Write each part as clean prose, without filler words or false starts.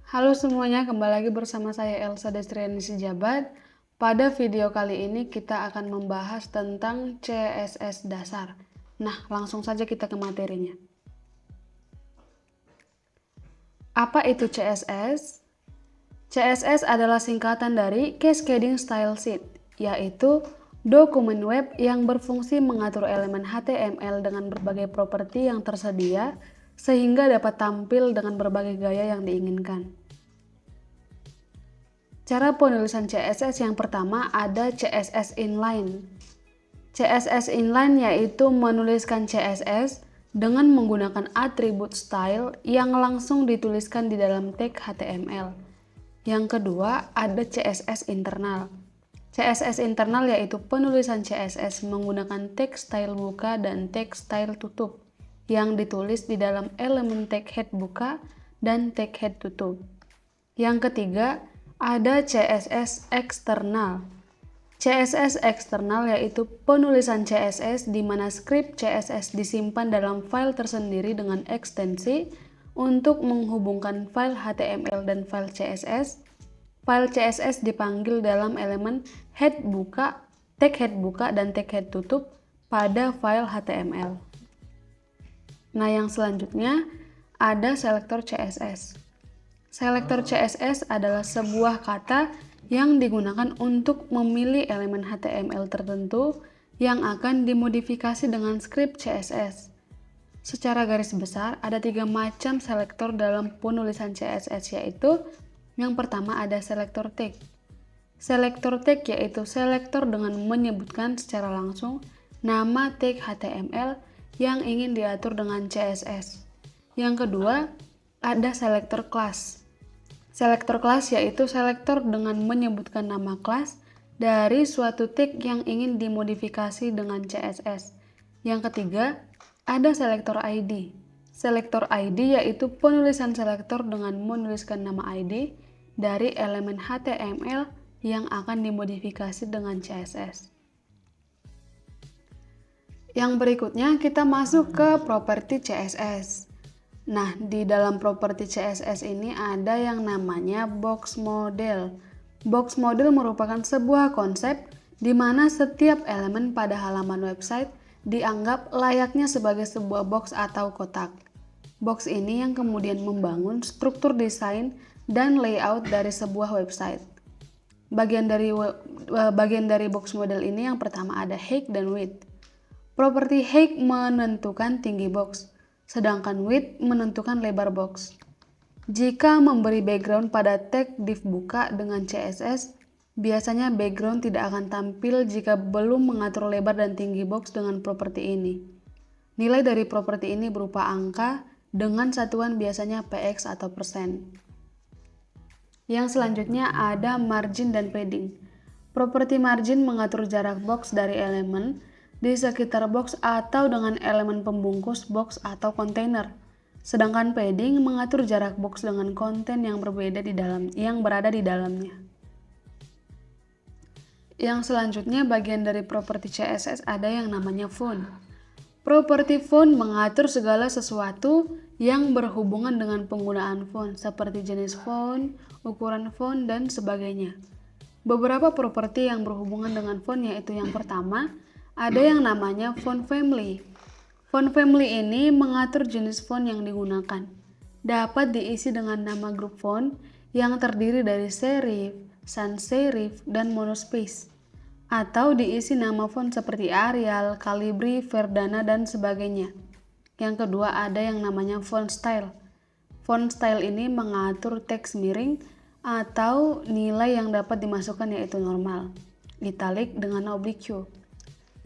Halo semuanya, kembali lagi bersama saya Elsa Destriani Sijabat. Pada video kali ini kita akan membahas tentang CSS dasar. Nah, langsung saja kita ke materinya. Apa itu CSS? CSS adalah singkatan dari Cascading Style Sheet, yaitu dokumen web yang berfungsi mengatur elemen HTML dengan berbagai properti yang tersedia sehingga dapat tampil dengan berbagai gaya yang diinginkan. Cara penulisan CSS yang pertama ada CSS inline. CSS inline yaitu menuliskan CSS dengan menggunakan atribut style yang langsung dituliskan di dalam tag HTML. Yang kedua ada CSS internal. CSS internal yaitu penulisan CSS menggunakan tag style buka dan tag style tutup yang ditulis di dalam elemen tag head buka dan tag head tutup. Yang ketiga ada CSS eksternal. CSS eksternal yaitu penulisan CSS di mana skrip CSS disimpan dalam file tersendiri dengan ekstensi untuk menghubungkan file HTML dan file CSS. File CSS dipanggil dalam elemen head buka, tag head buka, dan tag head tutup pada file HTML. Nah, yang selanjutnya ada selektor CSS. Selektor CSS adalah sebuah kata yang digunakan untuk memilih elemen HTML tertentu yang akan dimodifikasi dengan skrip CSS. Secara garis besar, ada 3 macam selektor dalam penulisan CSS, yaitu yang pertama ada selektor tag. Selektor tag yaitu selektor dengan menyebutkan secara langsung nama tag HTML yang ingin diatur dengan CSS. Yang kedua, ada selektor kelas. Selektor kelas yaitu selektor dengan menyebutkan nama kelas dari suatu tag yang ingin dimodifikasi dengan CSS. Yang ketiga, ada selektor ID. Selektor ID yaitu penulisan selektor dengan menuliskan nama ID dari elemen HTML yang akan dimodifikasi dengan CSS. Yang berikutnya kita masuk ke properti CSS. Nah, di dalam properti CSS ini ada yang namanya box model. Box model merupakan sebuah konsep di mana setiap elemen pada halaman website dianggap layaknya sebagai sebuah box atau kotak. Box ini yang kemudian membangun struktur desain dan layout dari sebuah website. Bagian dari box model ini yang pertama ada height dan width. Properti height menentukan tinggi box, sedangkan width menentukan lebar box. Jika memberi background pada tag div buka dengan CSS, biasanya background tidak akan tampil jika belum mengatur lebar dan tinggi box dengan properti ini. Nilai dari properti ini berupa angka dengan satuan biasanya px atau persen. Yang selanjutnya ada margin dan padding. Properti margin mengatur jarak box dari elemen di sekitar box atau dengan elemen pembungkus box atau kontainer. Sedangkan padding mengatur jarak box dengan konten yang berbeda yang berada di dalamnya. Yang selanjutnya bagian dari properti CSS ada yang namanya font. Properti font mengatur segala sesuatu yang berhubungan dengan penggunaan font seperti jenis font, ukuran font, dan sebagainya. Beberapa properti yang berhubungan dengan font yaitu yang pertama, ada yang namanya font family. Font family ini mengatur jenis font yang digunakan. Dapat diisi dengan nama grup font yang terdiri dari serif, sans serif, dan monospace. Atau diisi nama font seperti Arial, Calibri, Verdana, dan sebagainya. Yang kedua ada yang namanya font style. Font style ini mengatur teks miring atau nilai yang dapat dimasukkan yaitu normal, italic dengan oblique.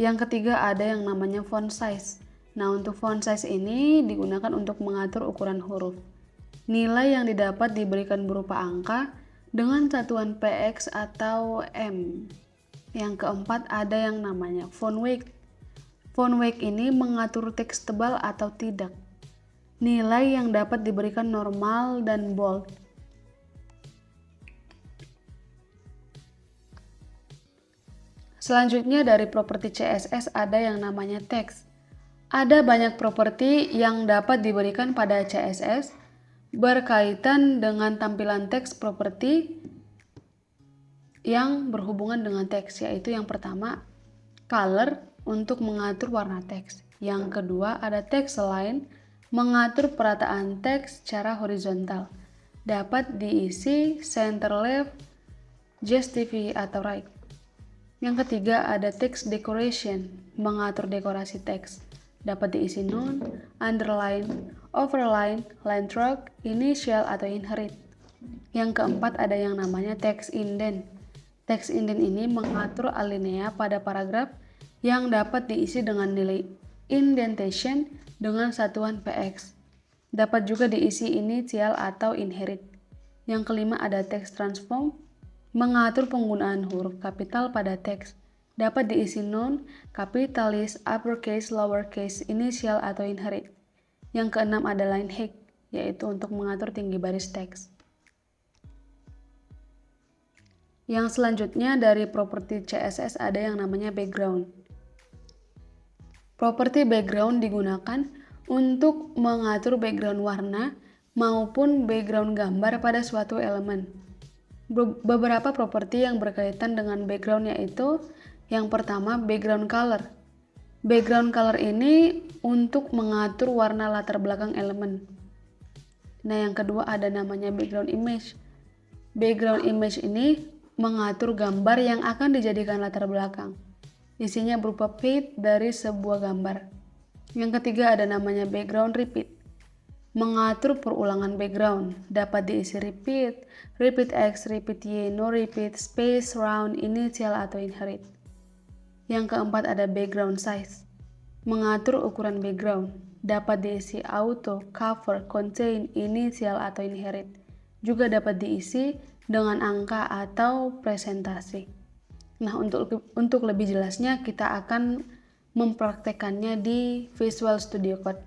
Yang ketiga ada yang namanya font size. Nah, untuk font size ini digunakan untuk mengatur ukuran huruf. Nilai yang didapat diberikan berupa angka dengan satuan px atau m. Yang keempat ada yang namanya font weight. Font weight ini mengatur teks tebal atau tidak. Nilai yang dapat diberikan normal dan bold. Selanjutnya dari properti CSS ada yang namanya teks. Ada banyak properti yang dapat diberikan pada CSS. berkaitan dengan tampilan teks properti yang berhubungan dengan teks, yaitu yang pertama color untuk mengatur warna teks. Yang kedua ada text align, mengatur perataan teks secara horizontal. Dapat diisi center left, justify atau right. Yang ketiga ada text decoration, mengatur dekorasi teks. Dapat diisi none, underline, overline, line stroke, initial atau inherit. Yang keempat ada yang namanya text indent. Text indent ini mengatur alinea pada paragraf yang dapat diisi dengan nilai indentation dengan satuan px. Dapat juga diisi initial atau inherit. Yang kelima ada text transform, mengatur penggunaan huruf kapital pada teks. Dapat diisi none, kapitalis, uppercase, lowercase, initial atau inherit. Yang keenam ada line height, yaitu untuk mengatur tinggi baris teks. Yang selanjutnya dari properti CSS ada yang namanya background. Properti background digunakan untuk mengatur background warna maupun background gambar pada suatu elemen. Beberapa properti yang berkaitan dengan background yaitu yang pertama background color. Background color ini untuk mengatur warna latar belakang elemen. Nah, yang kedua ada namanya background image. Background image ini mengatur gambar yang akan dijadikan latar belakang. Isinya berupa fade dari sebuah gambar. Yang ketiga ada namanya background repeat, mengatur perulangan background. Dapat diisi repeat, repeat X, repeat Y, no repeat, space, round, initial atau inherit. Yang keempat ada background size, mengatur ukuran background. Dapat diisi auto, cover, contain, initial atau inherit. Juga dapat diisi dengan angka atau presentasi. Nah, untuk lebih jelasnya kita akan mempraktekannya di Visual Studio Code.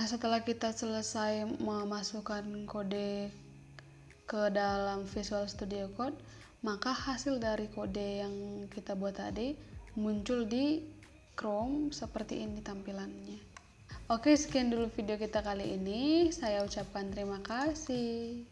Nah, setelah kita selesai memasukkan kode ke dalam Visual Studio Code, maka hasil dari kode yang kita buat tadi muncul di Chrome seperti ini tampilannya. Oke, sekian dulu video kita kali ini. Saya ucapkan terima kasih.